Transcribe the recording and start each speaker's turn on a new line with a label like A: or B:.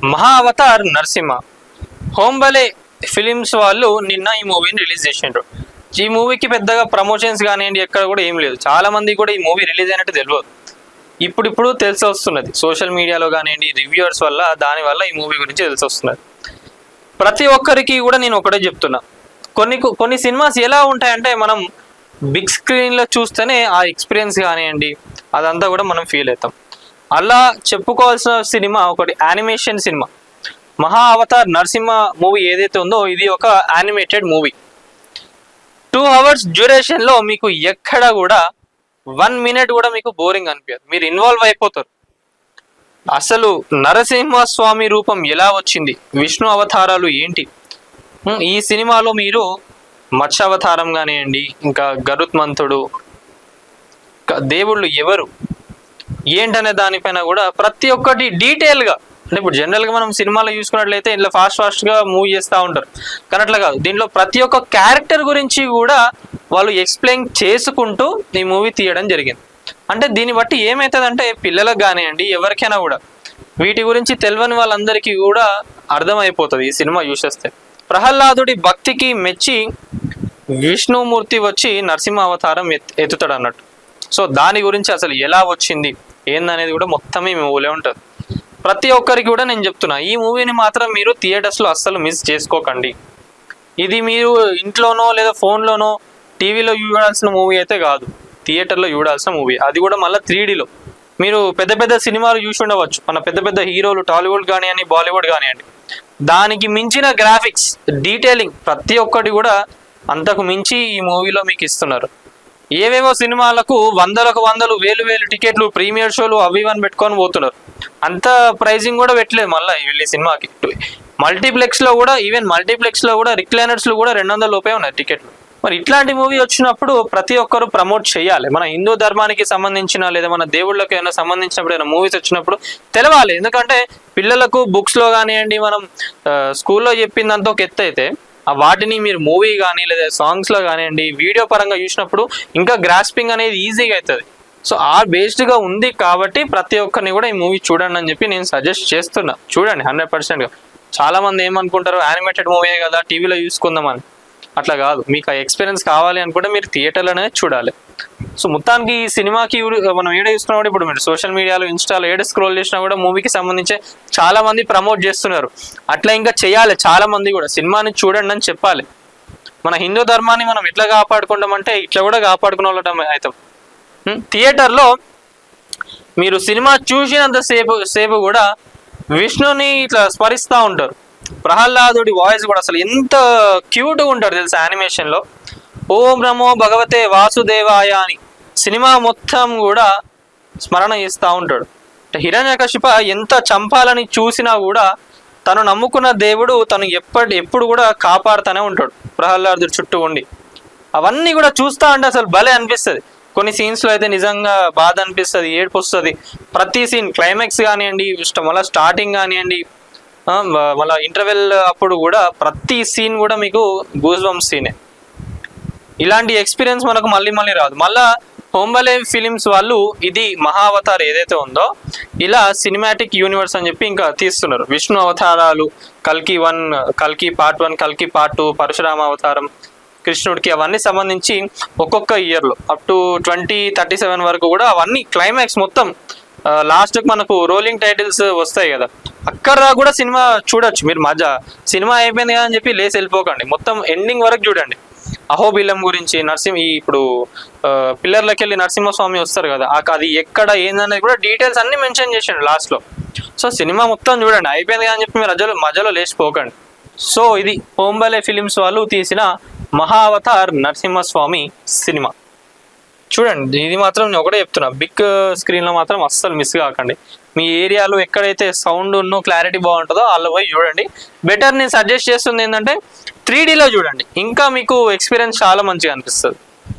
A: మహా Avatar Narasimha Hombale films వాళ్ళు నిన్న ఈ మూవీని రిలీజ్ చేసిండ్రు. ఈ మూవీకి పెద్దగా ప్రమోషన్స్ కానివ్వండి ఎక్కడ కూడా ఏం లేదు. చాలా మంది కూడా ఈ మూవీ రిలీజ్ అయినట్టు తెలియదు. ఇప్పుడు తెలిసి వస్తున్నది సోషల్ మీడియాలో కానివ్వండి, రివ్యూవర్స్ వల్ల, దానివల్ల ఈ మూవీ గురించి తెలిసి వస్తున్నది. ప్రతి ఒక్కరికి కూడా నేను ఒకటే చెప్తున్నా, కొన్ని సినిమాస్ ఎలా ఉంటాయంటే మనం బిగ్ స్క్రీన్లో చూస్తేనే ఆ ఎక్స్పీరియన్స్ కానివ్వండి అదంతా కూడా మనం ఫీల్ అవుతాం. అలా చెప్పుకోవాల్సిన సినిమా ఒకటి యానిమేషన్ సినిమా. మహా అవతార్ నరసింహ మూవీ ఏదైతే ఉందో ఇది ఒక యానిమేటెడ్ మూవీ. 2 hours డ్యూరేషన్లో మీకు ఎక్కడ కూడా 1 minute కూడా మీకు బోరింగ్ అనిపించదు. మీరు ఇన్వాల్వ్ అయిపోతారు. అసలు నరసింహస్వామి రూపం ఎలా వచ్చింది, విష్ణు అవతారాలు ఏంటి, ఈ సినిమాలో మీరు మత్స్య అవతారం కానివ్వండి, ఇంకా గరుత్మంతుడు, దేవుళ్ళు ఎవరు ఏంటనే దానిపైన కూడా ప్రతి ఒక్కటి డీటెయిల్గా, అంటే ఇప్పుడు జనరల్గా మనం సినిమాలో చూసుకున్నట్లయితే ఇంట్లో ఫాస్ట్గా మూవ్ చేస్తూ ఉంటారు, కానీ అట్లా కాదు. దీంట్లో ప్రతి ఒక్క క్యారెక్టర్ గురించి కూడా వాళ్ళు ఎక్స్ప్లెయిన్ చేసుకుంటూ ఈ మూవీ తీయడం జరిగింది. అంటే దీన్ని బట్టి ఏమవుతుందంటే పిల్లలకు కానివ్వండి ఎవరికైనా కూడా వీటి గురించి తెలియని వాళ్ళందరికీ కూడా అర్థమైపోతుంది ఈ సినిమా చూసేస్తే. ప్రహ్లాదుడి భక్తికి మెచ్చి విష్ణుమూర్తి వచ్చి నరసింహ అవతారం ఎత్తుతాడు అన్నట్టు. సో దాని గురించి అసలు ఎలా వచ్చింది ఏందనేది కూడా మొత్తం ఈ మూవీలో ఉంటుంది. ప్రతి ఒక్కరికి కూడా నేను చెప్తున్నా, ఈ మూవీని మాత్రం మీరు థియేటర్స్లో అస్సలు మిస్ చేసుకోకండి. ఇది మీరు ఇంట్లోనో లేదా ఫోన్లోనో టీవీలో చూడాల్సిన మూవీ అయితే కాదు, థియేటర్లో చూడాల్సిన మూవీ. అది కూడా మళ్ళీ 3Dలో. మీరు పెద్ద సినిమాలు చూసి ఉండవచ్చు, మన పెద్ద హీరోలు టాలీవుడ్ కానివ్వండి, బాలీవుడ్ కానివ్వండి, దానికి మించిన గ్రాఫిక్స్, డీటెయిలింగ్ ప్రతి ఒక్కటి కూడా అంతకు మించి ఈ మూవీలో మీకు ఇస్తున్నారు. ఏవేవో సినిమాలకు వందలు వేలు టికెట్లు, ప్రీమియర్ షోలు అవి ఇవన్నీ పెట్టుకొని పోతున్నారు. అంత ప్రైజింగ్ కూడా పెట్టలేదు మళ్ళీ వీళ్ళు ఈ సినిమాకి. మల్టీప్లెక్స్లో కూడా రిక్లైనర్స్లో కూడా 200 లోపే ఉన్నాయి టికెట్లు. మరి ఇట్లాంటి మూవీ వచ్చినప్పుడు ప్రతి ఒక్కరు ప్రమోట్ చేయాలి. మన హిందూ ధర్మానికి సంబంధించిన లేదా మన దేవుళ్ళకి ఏమైనా సంబంధించినప్పుడు ఏమైనా మూవీస్ వచ్చినప్పుడు తెలవాలి. ఎందుకంటే పిల్లలకు బుక్స్లో కానివ్వండి, మనం స్కూల్లో చెప్పిందంతా ఒక ఎత్తు అయితే వాటిని మీరు మూవీ కానీ లేదా సాంగ్స్లో కానివ్వండి వీడియో పరంగా చూసినప్పుడు ఇంకా గ్రాస్పింగ్ అనేది ఈజీగా అవుతుంది. సో ఆ బేస్డ్గా ఉంది కాబట్టి ప్రతి ఒక్కరిని కూడా ఈ మూవీ చూడండి అని చెప్పి నేను సజెస్ట్ చేస్తున్నా. చూడండి 100%గా. చాలామంది ఏమనుకుంటారు, యానిమేటెడ్ మూవీ కదా టీవీలో చూసుకుందామని. అట్లా కాదు, మీకు ఆ ఎక్స్పీరియన్స్ కావాలి అనుకుంటే మీరు థియేటర్లోనే చూడాలి. సో మొత్తానికి ఈ సినిమాకి మనం ఏడ చూసుకున్నా కూడా ఇప్పుడు మీరు సోషల్ మీడియాలో, ఇన్స్టాలో ఏడ స్క్రోల్ చేసినా కూడా మూవీకి సంబంధించి చాలా మంది ప్రమోట్ చేస్తున్నారు. అట్లా ఇంకా చేయాలి. చాలా మంది కూడా సినిమాని చూడండి అని చెప్పాలి. మన హిందూ ధర్మాన్ని మనం ఎట్లా కాపాడుకుంటామంటే ఇట్లా కూడా కాపాడుకునే వాళ్ళం అవుతాం. థియేటర్లో మీరు సినిమా చూసినంత సేపు కూడా విష్ణుని ఇట్లా స్మరిస్తూ ఉంటారు. ప్రహ్లాదుడి వాయిస్ కూడా అసలు ఎంత క్యూట్గా ఉంటాడు తెలుసా యానిమేషన్లో. ఓం నమో భగవతే వాసుదేవాయ అని సినిమా మొత్తం కూడా స్మరణ చేస్తూ ఉంటాడు. హిరణ్యకశిప ఎంత చంపాలని చూసినా కూడా తను నమ్ముకున్న దేవుడు తను ఎప్పుడు కూడా కాపాడుతూనే ఉంటాడు ప్రహ్లాదుడి చుట్టూ ఉండి. అవన్నీ కూడా చూస్తూ అంటే అసలు భలే అనిపిస్తుంది. కొన్ని సీన్స్లో అయితే నిజంగా బాధ అనిపిస్తుంది, ఏడుపు వస్తుంది. ప్రతి సీన్ క్లైమాక్స్ కానివ్వండి, మళ్ళీ స్టార్టింగ్ కానివ్వండి, మళ్ళీ ఇంటర్వెల్ అప్పుడు కూడా ప్రతి సీన్ కూడా మీకు గూస్ బంప్స్ సీనే. ఇలాంటి ఎక్స్పీరియన్స్ మనకు మళ్ళీ రాదు. మళ్ళా హోంబలే ఫిలిమ్స్ వాళ్ళు ఇది మహా అవతార్ ఏదైతే ఉందో ఇలా సినిమాటిక్ యూనివర్స్ అని చెప్పి ఇంకా తీస్తున్నారు. విష్ణు అవతారాలు, కల్కి పార్ట్ 1, కల్కి పార్ట్ 2, పరశురామ అవతారం, కృష్ణుడికి, అవన్నీ సంబంధించి ఒక్కొక్క ఇయర్లో అప్ టు 2037 వరకు కూడా అవన్నీ క్లైమాక్స్ మొత్తం లాస్ట్కి మనకు రోలింగ్ టైటిల్స్ వస్తాయి కదా, అక్కడ కూడా సినిమా చూడొచ్చు మీరు. సినిమా అయిపోయింది కదా అని చెప్పి లేసి వెళ్ళిపోకండి, మొత్తం ఎండింగ్ వరకు చూడండి. అహోబిలం గురించి, ఇప్పుడు పిల్లర్లకి వెళ్ళి నరసింహస్వామి వస్తారు కదా, అది ఎక్కడ ఏందనేది కూడా డీటెయిల్స్ అన్ని మెన్షన్ చేసాడు లాస్ట్లో. సో సినిమా మొత్తం చూడండి, అయిపోయింది కదా అని చెప్పి మీరు మధ్యలో లేచిపోకండి. సో ఇది హోంబలే ఫిలిమ్స్ వాళ్ళు తీసిన మహా అవతార్ నరసింహస్వామి సినిమా. చూడండి, ఇది మాత్రం నేను ఒకటే చెప్తున్నా, బిగ్ స్క్రీన్లో మాత్రం అస్సలు మిస్ కాకండి. మీ ఏరియాలో ఎక్కడైతే సౌండ్ క్లారిటీ బాగుంటుందో వాళ్ళు పోయి చూడండి. బెటర్ నేను సజెస్ట్ చేస్తుంది ఏంటంటే 3Dలో చూడండి, ఇంకా మీకు ఎక్స్పీరియన్స్ చాలా మంచిగా అనిపిస్తుంది.